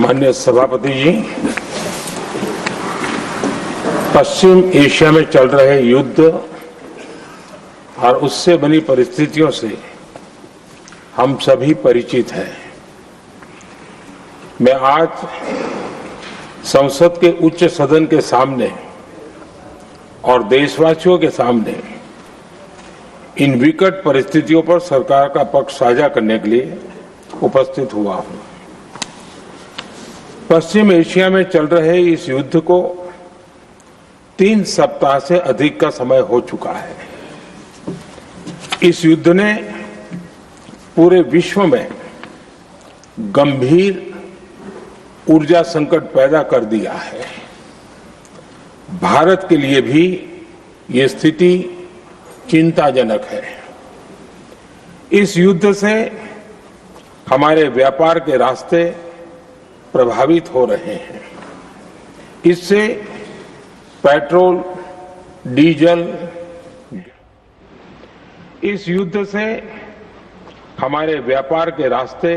माननीय सभापति जी, पश्चिम एशिया में चल रहे युद्ध और उससे बनी परिस्थितियों से हम सभी परिचित हैं। मैं आज संसद के उच्च सदन के सामने और देशवासियों के सामने इन विकट परिस्थितियों पर सरकार का पक्ष साझा करने के लिए उपस्थित हुआ हूं। पश्चिम एशिया में चल रहे इस युद्ध को 3 सप्ताह से अधिक का समय हो चुका है। इस युद्ध ने पूरे विश्व में गंभीर ऊर्जा संकट पैदा कर दिया है। भारत के लिए भी ये स्थिति चिंताजनक है। इस युद्ध से हमारे व्यापार के रास्ते प्रभावित हो रहे हैं। इससे पेट्रोल, डीजल, इस युद्ध से हमारे व्यापार के रास्ते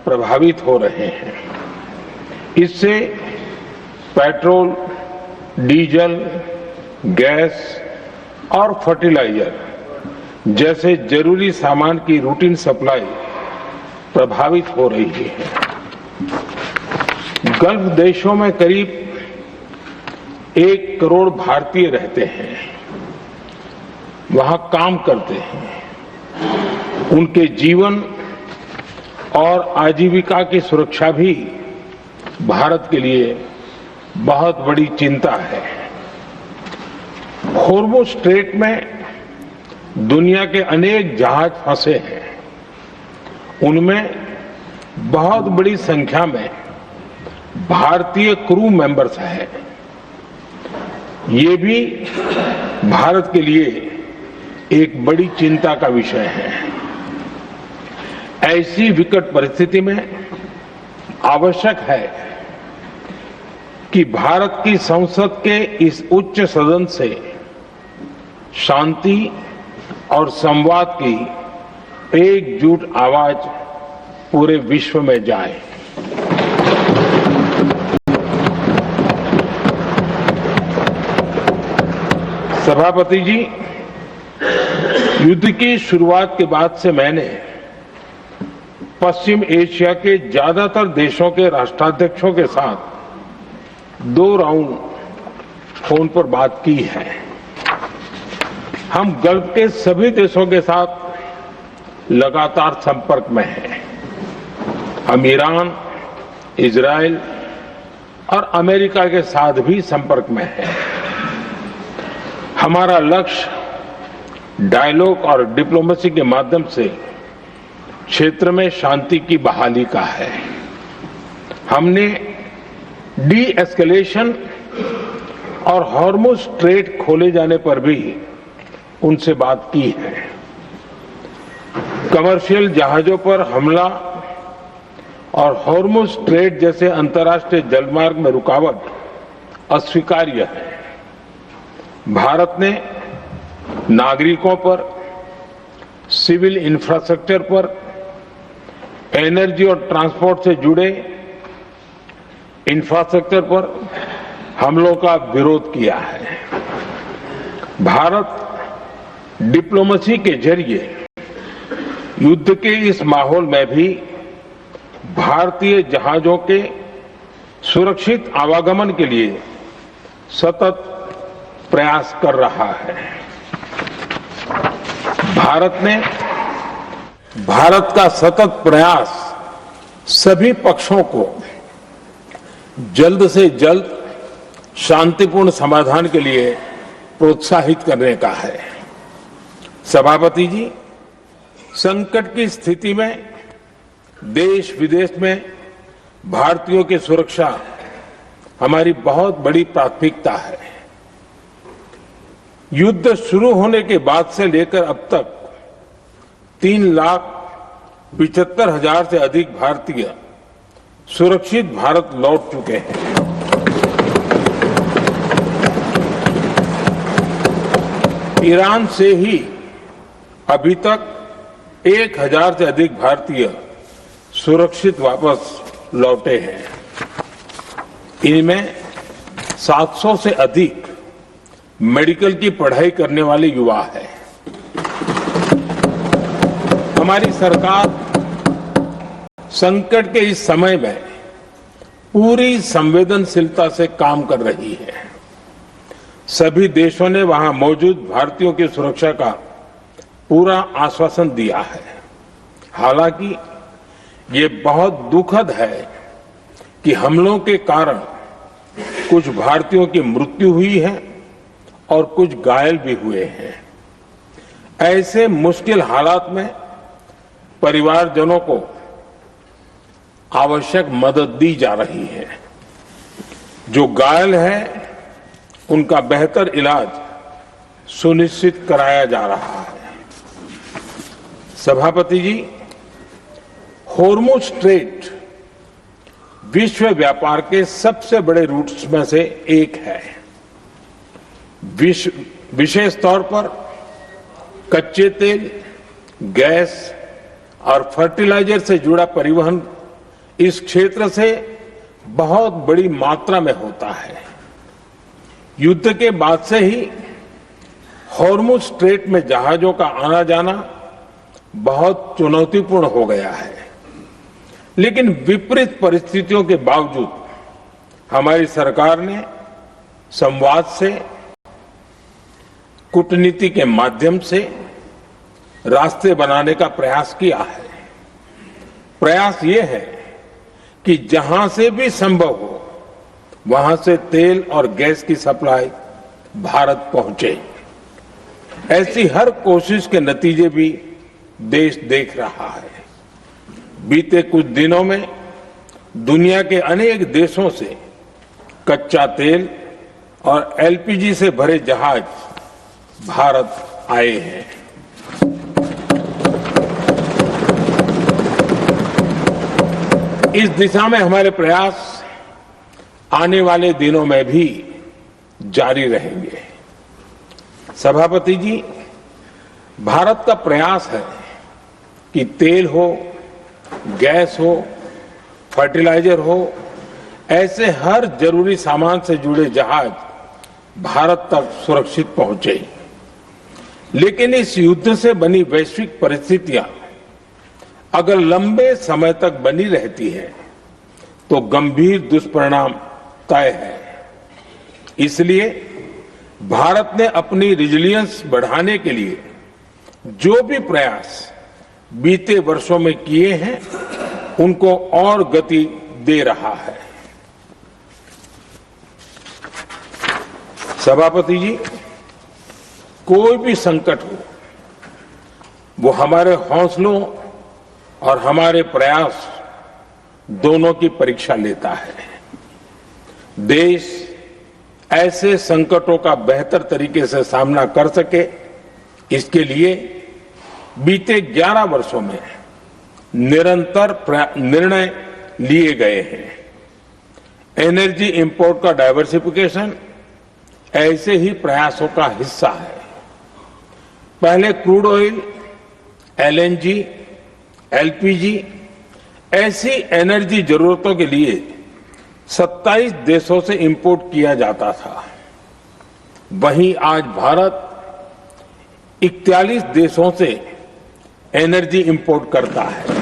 प्रभावित हो रहे हैं। इससे पेट्रोल, डीजल, गैस और फर्टिलाइजर जैसे जरूरी सामान की रूटीन सप्लाई प्रभावित हो रही है। गल्फ देशों में करीब 1 करोड़ भारतीय रहते हैं, वहां काम करते हैं। उनके जीवन और आजीविका की सुरक्षा भी भारत के लिए बहुत बड़ी चिंता है। होर्मुज़ स्ट्रेट में दुनिया के अनेक जहाज फंसे हैं। उनमें बहुत बड़ी संख्या में भारतीय क्रू मेंबर्स हैं। ये भी भारत के लिए एक बड़ी चिंता का विषय है। ऐसी विकट परिस्थिति में आवश्यक है कि भारत की संसद के इस उच्च सदन से शांति और संवाद की एकजुट आवाज पूरे विश्व में जाए। सभापति जी, युद्ध की शुरुआत के बाद से मैंने पश्चिम एशिया के ज्यादातर देशों के राष्ट्राध्यक्षों के साथ 2 राउंड फोन पर बात की है। हम गल्फ के सभी देशों के साथ लगातार संपर्क में हैं। हम ईरान, इजराइल और अमेरिका के साथ भी संपर्क में हैं। हमारा लक्ष्य डायलॉग और डिप्लोमेसी के माध्यम से क्षेत्र में शांति की बहाली का है। हमने डी एस्केलेशन और होर्मुज़ स्ट्रेट खोले जाने पर भी उनसे बात की है। कमर्शियल जहाजों पर हमला और होर्मुज़ स्ट्रेट जैसे अंतर्राष्ट्रीय जलमार्ग में रुकावट अस्वीकार्य है। भारत ने नागरिकों पर, सिविल इंफ्रास्ट्रक्चर पर, एनर्जी और ट्रांसपोर्ट से जुड़े इंफ्रास्ट्रक्चर पर हमलों का विरोध किया है। भारत डिप्लोमेसी के जरिए युद्ध के इस माहौल में भी भारतीय जहाजों के सुरक्षित आवागमन के लिए सतत प्रयास कर रहा है। भारत का सतत प्रयास सभी पक्षों को जल्द से जल्द शांतिपूर्ण समाधान के लिए प्रोत्साहित करने का है। सभापति जी, संकट की स्थिति में देश विदेश में भारतीयों की सुरक्षा हमारी बहुत बड़ी प्राथमिकता है। युद्ध शुरू होने के बाद से लेकर अब तक 3,75,000 से अधिक भारतीय सुरक्षित भारत लौट चुके हैं। ईरान से ही अभी तक 1,000 से अधिक भारतीय सुरक्षित वापस लौटे हैं। इनमें 700 से अधिक मेडिकल की पढ़ाई करने वाले युवा हैं। हमारी सरकार संकट के इस समय में पूरी संवेदनशीलता से काम कर रही है। सभी देशों ने वहां मौजूद भारतीयों की सुरक्षा का पूरा आश्वासन दिया है। हालांकि ये बहुत दुखद है कि हमलों के कारण कुछ भारतीयों की मृत्यु हुई है और कुछ घायल भी हुए हैं। ऐसे मुश्किल हालात में परिवारजनों को आवश्यक मदद दी जा रही है। जो घायल हैं, उनका बेहतर इलाज सुनिश्चित कराया जा रहा है। सभापति जी, होर्मुज स्ट्रेट विश्व व्यापार के सबसे बड़े रूट्स में से एक है। विशेष तौर पर कच्चे तेल, गैस और फर्टिलाइजर से जुड़ा परिवहन इस क्षेत्र से बहुत बड़ी मात्रा में होता है। युद्ध के बाद से ही होर्मुज स्ट्रेट में जहाजों का आना जाना बहुत चुनौतीपूर्ण हो गया है। लेकिन विपरीत परिस्थितियों के बावजूद हमारी सरकार ने संवाद से, कूटनीति के माध्यम से रास्ते बनाने का प्रयास किया है। प्रयास ये है कि जहां से भी संभव हो वहां से तेल और गैस की सप्लाई भारत पहुंचे। ऐसी हर कोशिश के नतीजे भी देश देख रहा है। बीते कुछ दिनों में दुनिया के अनेक देशों से कच्चा तेल और एलपीजी से भरे जहाज भारत आए हैं। इस दिशा में हमारे प्रयास आने वाले दिनों में भी जारी रहेंगे। सभापति जी, भारत का प्रयास है कि तेल हो, गैस हो, फर्टिलाइजर हो, ऐसे हर जरूरी सामान से जुड़े जहाज भारत तक सुरक्षित पहुंचे। लेकिन इस युद्ध से बनी वैश्विक परिस्थितियां अगर लंबे समय तक बनी रहती है तो गंभीर दुष्परिणाम तय है। इसलिए भारत ने अपनी रेजिलियंस बढ़ाने के लिए जो भी प्रयास बीते वर्षों में किए हैं, उनको और गति दे रहा है। सभापति जी, कोई भी संकट हो, वो हमारे हौसलों और हमारे प्रयास दोनों की परीक्षा लेता है। देश ऐसे संकटों का बेहतर तरीके से सामना कर सके, इसके लिए बीते 11 वर्षों में निरंतर निर्णय लिए गए हैं। एनर्जी इंपोर्ट का डाइवर्सिफिकेशन ऐसे ही प्रयासों का हिस्सा है। पहले क्रूड ऑयल, एलएनजी, एलपीजी ऐसी एनर्जी जरूरतों के लिए 27 देशों से इंपोर्ट किया जाता था। वहीं आज भारत 41 देशों से एनर्जी इंपोर्ट करता है।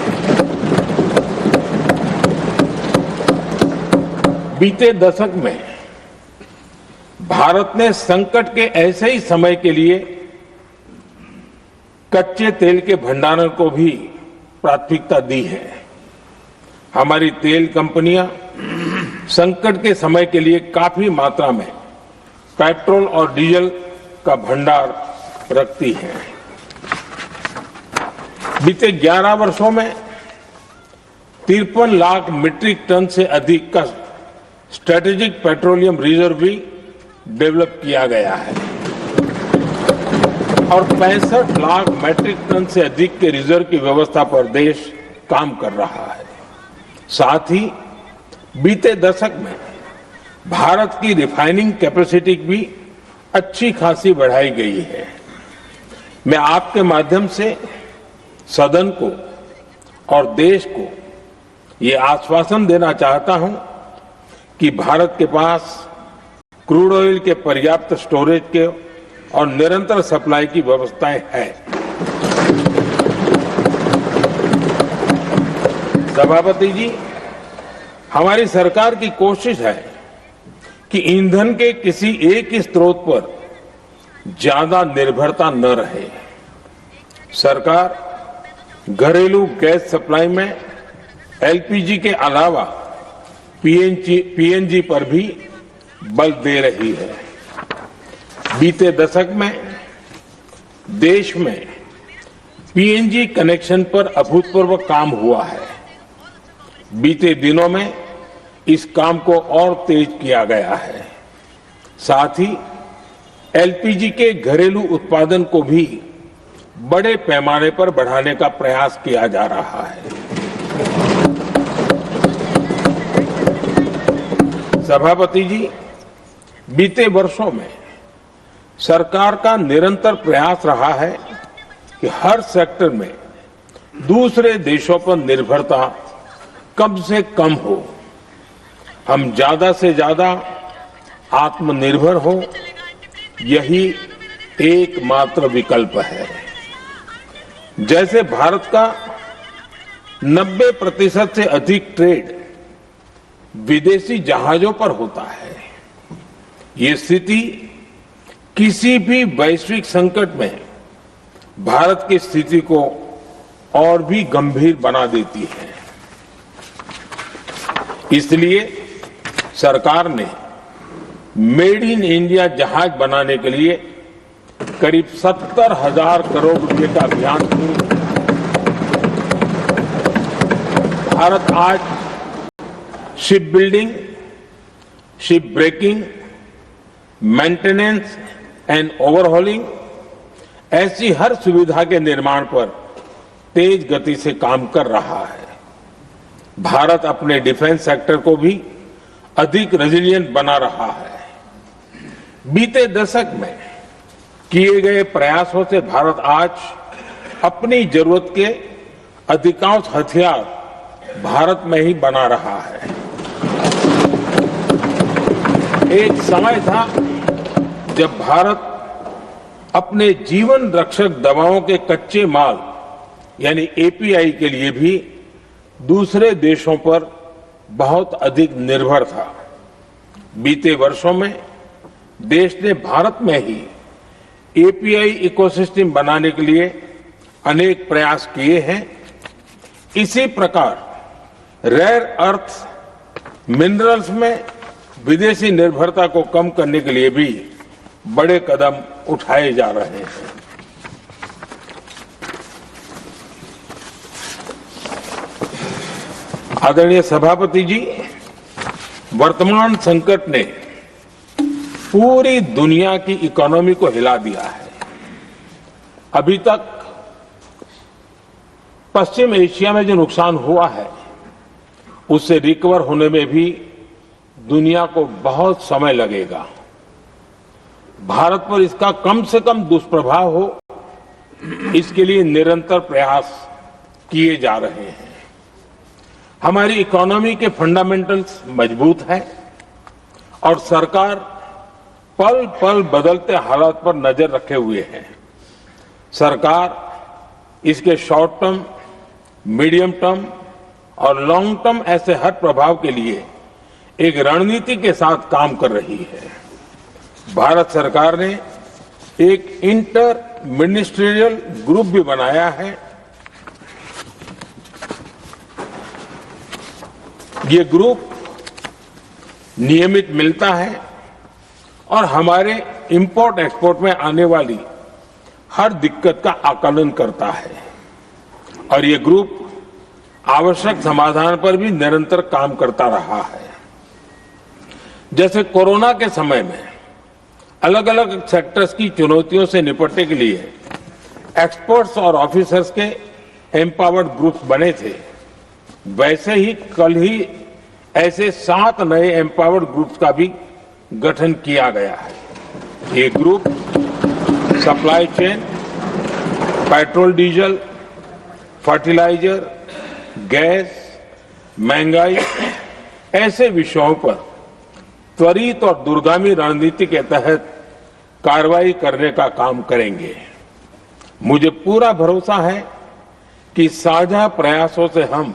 बीते दशक में भारत ने संकट के ऐसे ही समय के लिए कच्चे तेल के भंडारण को भी प्राथमिकता दी है। हमारी तेल कंपनियां संकट के समय के लिए काफी मात्रा में पेट्रोल और डीजल का भंडार रखती हैं। बीते 11 वर्षों में 53 लाख मीट्रिक टन से अधिक का स्ट्रेटेजिक पेट्रोलियम रिजर्व भी डेवलप किया गया है और 65 लाख मीट्रिक टन से अधिक के रिजर्व की व्यवस्था पर देश काम कर रहा है। साथ ही बीते दशक में भारत की रिफाइनिंग कैपेसिटी भी अच्छी खासी बढ़ाई गई है। मैं आपके माध्यम से सदन को और देश को ये आश्वासन देना चाहता हूं कि भारत के पास क्रूड ऑयल के पर्याप्त स्टोरेज के और निरंतर सप्लाई की व्यवस्थाएं हैं। सभापति जी, हमारी सरकार की कोशिश है कि ईंधन के किसी एक ही स्रोत पर ज्यादा निर्भरता न रहे। सरकार घरेलू गैस सप्लाई में एलपीजी के अलावा पीएनजी पर भी बल दे रही है। बीते दशक में देश में पीएनजी कनेक्शन पर अभूतपूर्व काम हुआ है। बीते दिनों में इस काम को और तेज किया गया है। साथ ही एलपीजी के घरेलू उत्पादन को भी बड़े पैमाने पर बढ़ाने का प्रयास किया जा रहा है। सभापति जी, बीते वर्षों में सरकार का निरंतर प्रयास रहा है कि हर सेक्टर में दूसरे देशों पर निर्भरता कम से कम हो। हम ज्यादा से ज्यादा आत्मनिर्भर हो, यही एकमात्र विकल्प है। जैसे भारत का 90% से अधिक ट्रेड विदेशी जहाजों पर होता है। ये स्थिति किसी भी वैश्विक संकट में भारत की स्थिति को और भी गंभीर बना देती है। इसलिए सरकार ने मेड इन इंडिया जहाज बनाने के लिए करीब 70,000 करोड़ रुपए का अभियान शुरू किया। भारत आज ship building, ship breaking, maintenance and overhauling ऐसी हर सुविधा के निर्माण पर तेज गति से काम कर रहा है। भारत अपने डिफेंस सेक्टर को भी अधिक रेजिलिएंट बना रहा है। बीते दशक में किए गए प्रयासों से भारत आज अपनी जरूरत के अधिकांश हथियार भारत में ही बना रहा है। एक समय था जब भारत अपने जीवन रक्षक दवाओं के कच्चे माल यानी एपीआई के लिए भी दूसरे देशों पर बहुत अधिक निर्भर था। बीते वर्षों में देश ने भारत में ही एपीआई इकोसिस्टम बनाने के लिए अनेक प्रयास किए हैं। इसी प्रकार रेयर अर्थ मिनरल्स में विदेशी निर्भरता को कम करने के लिए भी बड़े कदम उठाए जा रहे हैं। आदरणीय सभापति जी, वर्तमान संकट ने पूरी दुनिया की इकोनॉमी को हिला दिया है। अभी तक पश्चिम एशिया में जो नुकसान हुआ है उससे रिकवर होने में भी दुनिया को बहुत समय लगेगा। भारत पर इसका कम से कम दुष्प्रभाव हो, इसके लिए निरंतर प्रयास किए जा रहे हैं। हमारी इकोनॉमी के फंडामेंटल्स मजबूत हैं और सरकार पल पल बदलते हालात पर नजर रखे हुए है। सरकार इसके शॉर्ट टर्म, मीडियम टर्म और लॉन्ग टर्म ऐसे हर प्रभाव के लिए एक रणनीति के साथ काम कर रही है। भारत सरकार ने एक इंटर मिनिस्ट्रियल ग्रुप भी बनाया है। ये ग्रुप नियमित मिलता है और हमारे इंपोर्ट एक्सपोर्ट में आने वाली हर दिक्कत का आकलन करता है और ये ग्रुप आवश्यक समाधान पर भी निरंतर काम करता रहा है। जैसे कोरोना के समय में अलग अलग सेक्टर्स की चुनौतियों से निपटने के लिए एक्सपर्ट्स और ऑफिसर्स के एम्पावर्ड ग्रुप्स बने थे, वैसे ही कल ही ऐसे 7 नए एम्पावर्ड ग्रुप्स का भी गठन किया गया है। ये group supply chain, petrol diesel, fertiliser, gas, महंगाई ऐसे विषयों पर त्वरित और दूरगामी रणनीति के तहत कार्रवाई करने का काम करेंगे। मुझे पूरा भरोसा है कि साझा प्रयासों से हम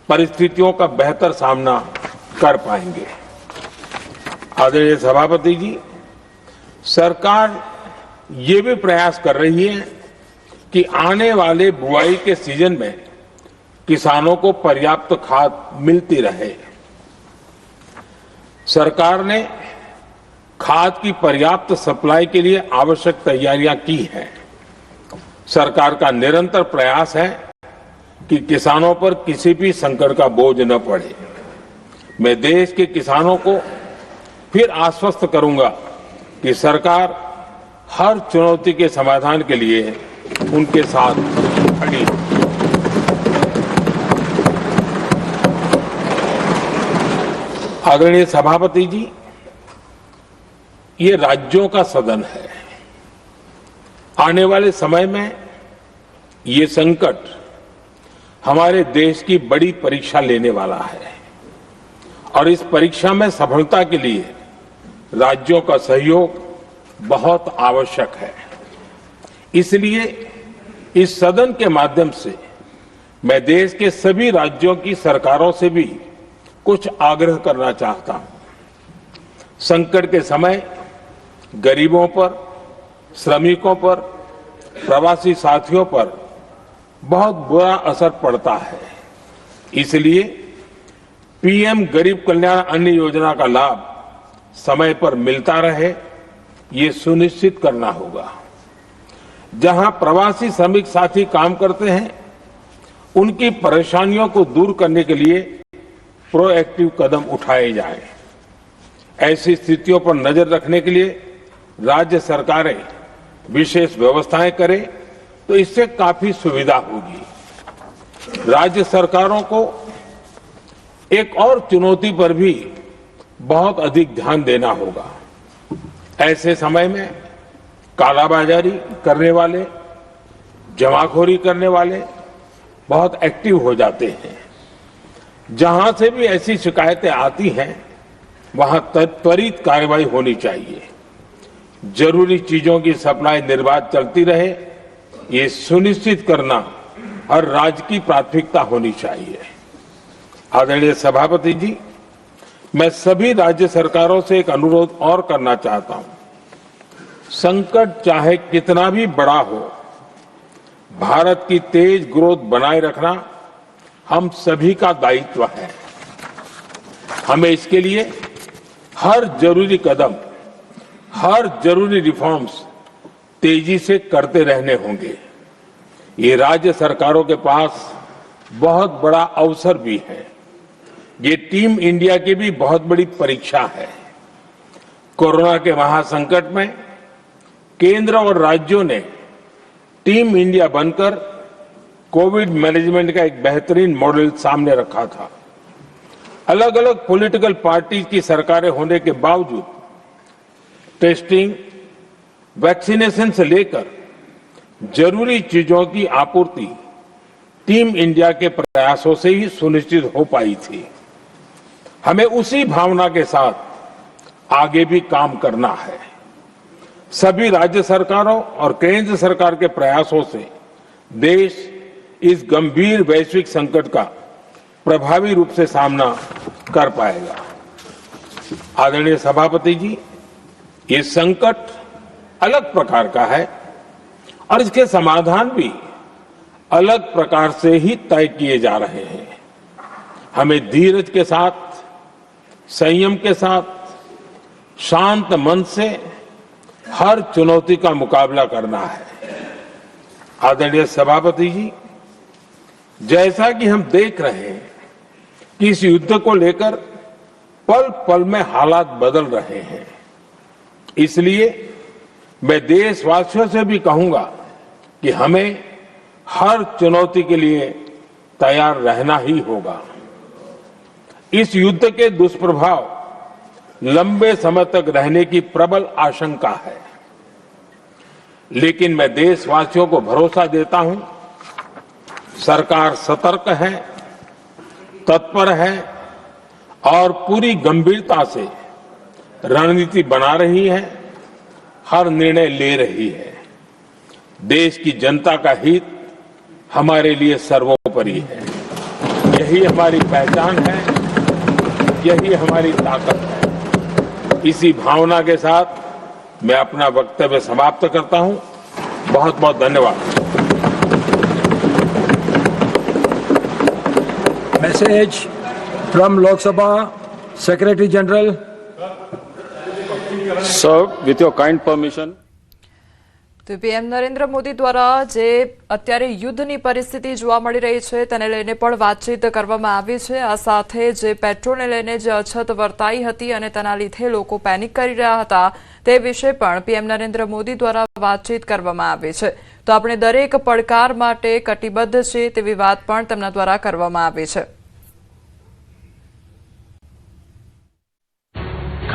परिस्थितियों का बेहतर सामना कर पाएंगे। आदरणीय सभापति जी, सरकार ये भी प्रयास कर रही है कि आने वाले बुआई के सीजन में किसानों को पर्याप्त खाद मिलती रहे। सरकार ने खाद की पर्याप्त सप्लाई के लिए आवश्यक तैयारियां की हैं। सरकार का निरंतर प्रयास है कि किसानों पर किसी भी संकट का बोझ न पड़े। मैं देश के किसानों को फिर आश्वस्त करूंगा कि सरकार हर चुनौती के समाधान के लिए उनके साथ खड़ी है। आदरणीय सभापति जी, ये राज्यों का सदन है। आने वाले समय में ये संकट हमारे देश की बड़ी परीक्षा लेने वाला है और इस परीक्षा में सफलता के लिए राज्यों का सहयोग बहुत आवश्यक है। इसलिए इस सदन के माध्यम से मैं देश के सभी राज्यों की सरकारों से भी कुछ आग्रह करना चाहता हूं। संकट के समय गरीबों पर, श्रमिकों पर, प्रवासी साथियों पर बहुत बुरा असर पड़ता है। इसलिए पीएम गरीब कल्याण अन्न योजना का लाभ समय पर मिलता रहे, ये सुनिश्चित करना होगा। जहां प्रवासी श्रमिक साथी काम करते हैं, उनकी परेशानियों को दूर करने के लिए प्रोएक्टिव कदम उठाए जाएं। ऐसी स्थितियों पर नजर रखने के लिए राज्य सरकारें विशेष व्यवस्थाएं करें तो इससे काफी सुविधा होगी। राज्य सरकारों को एक और चुनौती पर भी बहुत अधिक ध्यान देना होगा। ऐसे समय में कालाबाजारी करने वाले, जमाखोरी करने वाले बहुत एक्टिव हो जाते हैं। जहां से भी ऐसी शिकायतें आती हैं, वहां त्वरित कार्रवाई होनी चाहिए। जरूरी चीजों की सप्लाई निर्बाध चलती रहे, ये सुनिश्चित करना हर राज्य की प्राथमिकता होनी चाहिए। आदरणीय सभापति जी, मैं सभी राज्य सरकारों से एक अनुरोध और करना चाहता हूं। संकट चाहे कितना भी बड़ा हो, भारत की तेज ग्रोथ बनाए रखना हम सभी का दायित्व है। हमें इसके लिए हर जरूरी कदम, हर जरूरी रिफॉर्म्स तेजी से करते रहने होंगे। ये राज्य सरकारों के पास बहुत बड़ा अवसर भी है। ये टीम इंडिया की भी बहुत बड़ी परीक्षा है। कोरोना के महासंकट में केंद्र और राज्यों ने टीम इंडिया बनकर कोविड मैनेजमेंट का एक बेहतरीन मॉडल सामने रखा था। अलग अलग पॉलिटिकल पार्टी की सरकारें होने के बावजूद टेस्टिंग, वैक्सीनेशन से लेकर जरूरी चीजों की आपूर्ति टीम इंडिया के प्रयासों से ही सुनिश्चित हो पाई थी। हमें उसी भावना के साथ आगे भी काम करना है। सभी राज्य सरकारों और केंद्र सरकार के प्रयासों से देश इस गंभीर वैश्विक संकट का प्रभावी रूप से सामना कर पाएगा। आदरणीय सभापति जी, ये संकट अलग प्रकार का है और इसके समाधान भी अलग प्रकार से ही तय किए जा रहे हैं। हमें धीरज के साथ, संयम के साथ, शांत मन से हर चुनौती का मुकाबला करना है। आदरणीय सभापति जी, जैसा कि हम देख रहे हैं कि इस युद्ध को लेकर पल पल में हालात बदल रहे हैं, इसलिए मैं देशवासियों से भी कहूंगा कि हमें हर चुनौती के लिए तैयार रहना ही होगा। इस युद्ध के दुष्प्रभाव लंबे समय तक रहने की प्रबल आशंका है, लेकिन मैं देशवासियों को भरोसा देता हूं, सरकार सतर्क है, तत्पर है और पूरी गंभीरता से रणनीति बना रही है, हर निर्णय ले रही है। देश की जनता का हित हमारे लिए सर्वोपरि है। यही हमारी पहचान है, यही हमारी ताकत है। इसी भावना के साथ मैं अपना वक्तव्य समाप्त करता हूं। बहुत बहुत धन्यवाद। Message from Lok Sabha Secretary General. Sir, with your kind permission. તો પીએમ નરેન્દ્ર મોદી દ્વારા જે અત્યારે યુદ્ધની પરિસ્થિતિ જોવા મળી રહી છે તેને લઈને પણ વાતચીત કરવામાં આવી છે। આ સાથે જે પેટ્રોલને લઈને જે અછત વર્તાઈ હતી અને તેના લીધે લોકો પેનિક કરી રહ્યા હતા તે વિશે પણ પીએમ નરેન્દ્ર મોદી દ્વારા વાતચીત કરવામાં આવી છે। તો આપણે દરેક પડકાર માટે કટિબદ્ધ છીએ તેવી વાત પણ તેમના દ્વારા કરવામાં આવી છે।